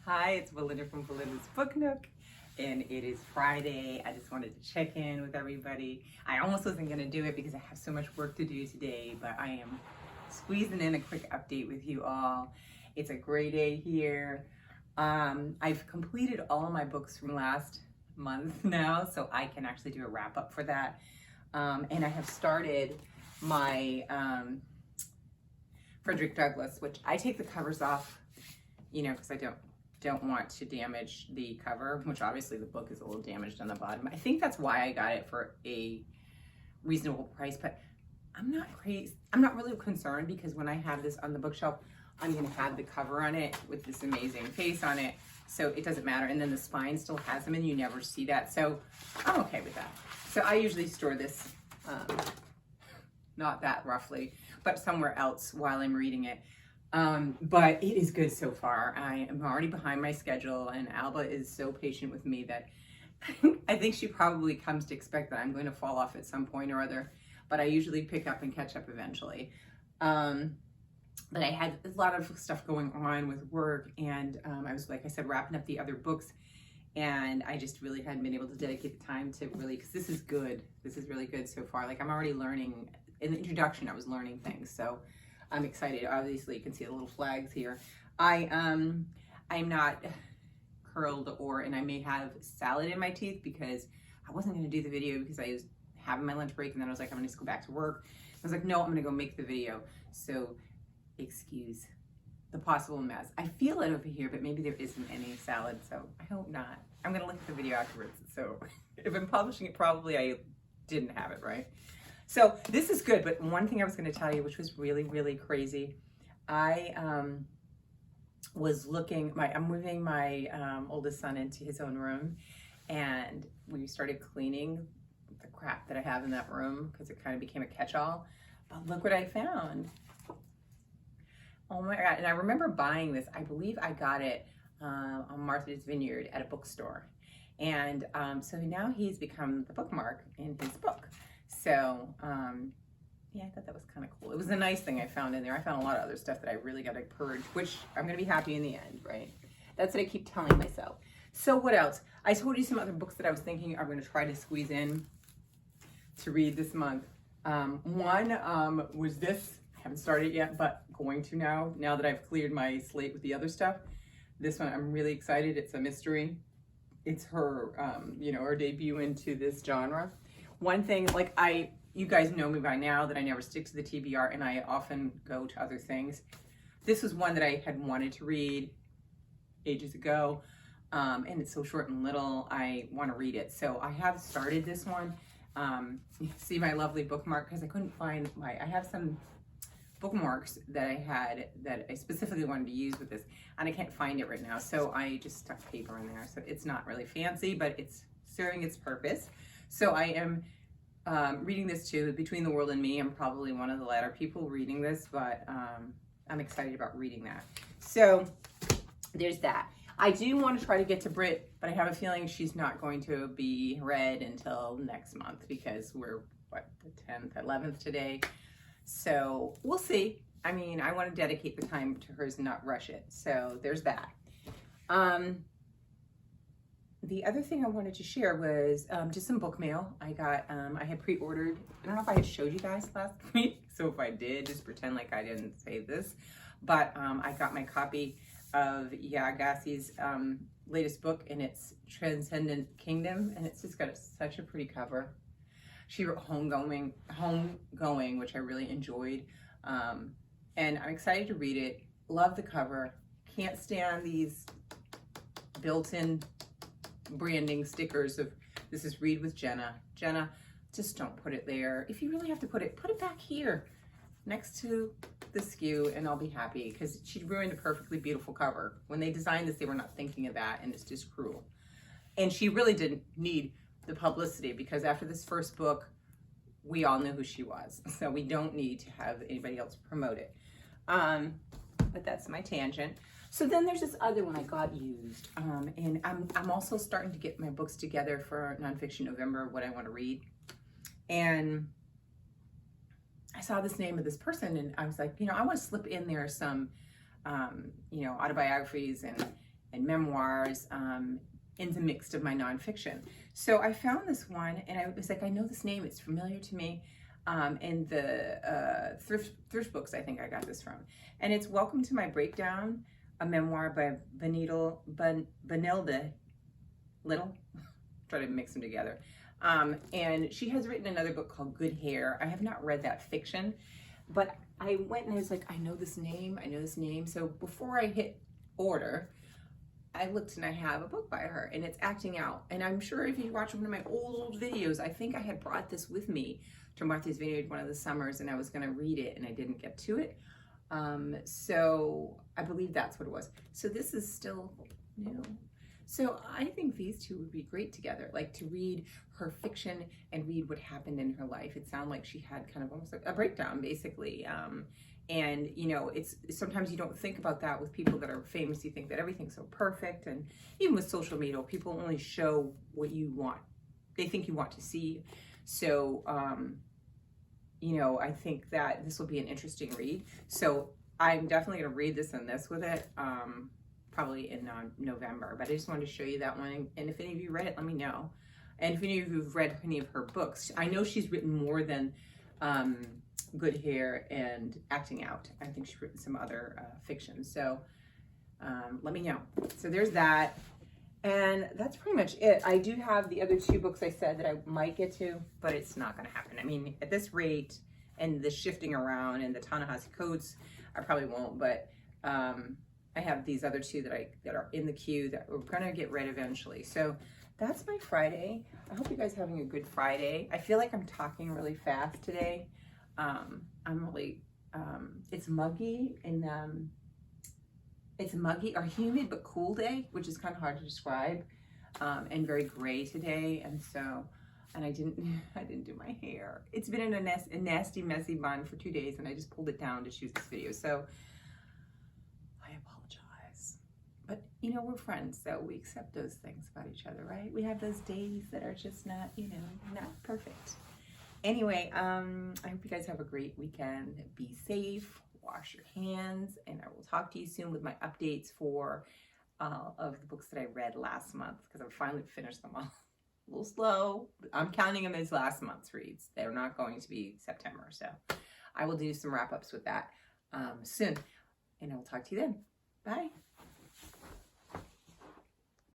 Hi, it's Belinda from Belinda's Book Nook, and it is Friday. I just wanted to check in with everybody. I almost wasn't going to do it because I have so much work to do today, but I am squeezing in a quick update with you all. It's a great day here. I've completed all of my books from last month now, so I can actually do a wrap up for that. And I have started my Frederick Douglass, which I take the covers off, you know, because I don't want to damage the cover, which obviously the book is a little damaged on the bottom. I think that's why I got it for a reasonable price, but I'm not crazy. I'm not really concerned because when I have this on the bookshelf, I'm going to have the cover on it with this amazing face on it, so it doesn't matter. And then the spine still has them, and you never see that, so I'm okay with that. So I usually store this, not that roughly, but somewhere else while I'm reading it. But it is good so far. I am already behind my schedule, and Alba is so patient with me that I think she probably comes to expect that I'm going to fall off at some point or other, but I usually pick up and catch up eventually. But I had a lot of stuff going on with work, and I was, like I said, wrapping up the other books, and I just really hadn't been able to dedicate the time to really, because this is good. This is really good so far. Like, I'm already learning. In the introduction, I was learning things, so I'm excited. Obviously, you can see the little flags here. I'm not curled, and I may have salad in my teeth because I wasn't going to do the video because I was having my lunch break, and then I was like, I'm going to go back to work. I was like, no, I'm going to go make the video. So excuse the possible mess. I feel it over here, but maybe there isn't any salad, so I hope not. I'm going to look at the video afterwards. So if I'm publishing it, probably I didn't have it, right? So this is good, but one thing I was going to tell you, which was really, really crazy, I was looking, I'm moving my oldest son into his own room, and we started cleaning the crap that I have in that room because it kind of became a catch-all. But look what I found. Oh my God. And I remember buying this. I believe I got it on Martha's Vineyard at a bookstore. And so now he's become the bookmark in his book. So, yeah, I thought that was kind of cool. It was a nice thing I found in there. I found a lot of other stuff that I really got to purge, which I'm going to be happy in the end, right? That's what I keep telling myself. So what else? I told you some other books that I was thinking I'm going to try to squeeze in to read this month. One was this. I haven't started yet, but going to now that I've cleared my slate with the other stuff. This one, I'm really excited. It's a mystery. It's her, her debut into this genre. One thing, like you guys know me by now that I never stick to the TBR, and I often go to other things. This was one that I had wanted to read ages ago, and it's so short and little, I want to read it. So I have started this one. See my lovely bookmark, because I couldn't find I have some bookmarks that I had that I specifically wanted to use with this, and I can't find it right now. So I just stuck paper in there. So it's not really fancy, but it's serving its purpose. So I am reading this too. Between the World and Me, I'm probably one of the latter people reading this, but I'm excited about reading that. So there's that. I do want to try to get to Brit, but I have a feeling she's not going to be read until next month because we're, the 10th, 11th today. So we'll see. I mean, I want to dedicate the time to hers and not rush it. So there's that. The other thing I wanted to share was just some book mail. I got, I had pre-ordered, I don't know if I had showed you guys last week, so if I did, just pretend like I didn't say this, but I got my copy of Yagassi's latest book, and it's Transcendent Kingdom, and it's just got such a pretty cover. She wrote Homegoing, which I really enjoyed, and I'm excited to read it. Love the cover. Can't stand these built-in branding stickers of this is Read with Jenna. Jenna, just don't put it there. If you really have to put it back here next to the SKU, and I'll be happy, because she ruined a perfectly beautiful cover. When they designed this, they were not thinking of that, and it's just cruel. And she really didn't need the publicity, because after this first book, we all knew who she was. So we don't need to have anybody else promote it. But that's my tangent. So then there's this other one I got used, and I'm also starting to get my books together for Nonfiction November, what I want to read. And I saw this name of this person, and I was like, I want to slip in there some you know, autobiographies and memoirs intermixed of my nonfiction. So I found this one and I was like, I know this name, it's familiar to me. In the thrift books, I think I got this from. And it's Welcome to My Breakdown, a memoir by Benilde Little. Try to mix them together. And she has written another book called Good Hair. I have not read that fiction, but I went and I was like, I know this name, I know this name. So before I hit order, I looked and I have a book by her and it's Acting Out. And I'm sure if you watch one of my old videos, I think I had brought this with me to Martha's Vineyard one of the summers and I was gonna read it and I didn't get to it. So I believe that's what it was. So this is still new. So I think these two would be great together, like to read her fiction and read what happened in her life. It sounded like she had kind of almost like a breakdown, basically. And you know, it's sometimes you don't think about that with people that are famous. You think that everything's so perfect, and even with social media, people only show what you want. They think you want to see. So, you know, I think that this will be an interesting read. So I'm definitely gonna read this and this with it. Probably in November, but I just wanted to show you that one. And if any of you read it, let me know. And if any of you have read any of her books, I know she's written more than Good Hair and Acting Out. I think she's written some other fiction. So let me know. So there's that. And that's pretty much it. I do have the other two books I said that I might get to, but it's not going to happen. I mean, at this rate and the shifting around and the Ta-Nehisi Coates, I probably won't, but I have these other two that are in the queue that we're gonna get read eventually. So that's my Friday. I hope you guys are having a good Friday. I feel like I'm talking really fast today. I'm really, it's muggy and it's muggy or humid but cool day, which is kind of hard to describe, and very gray today. And so, and I didn't do my hair. It's been in a nasty, messy bun for 2 days, and I just pulled it down to shoot this video. So I apologize, but you know, we're friends, so we accept those things about each other, right? We have those days that are just not, you know, not perfect. Anyway, I hope you guys have a great weekend. Be safe, wash your hands, and I will talk to you soon with my updates for of the books that I read last month, because I've finally finished them all. A little slow, but I'm counting them as last month's reads. They're not going to be September, so I will do some wrap-ups with that soon, and I will talk to you then. Bye.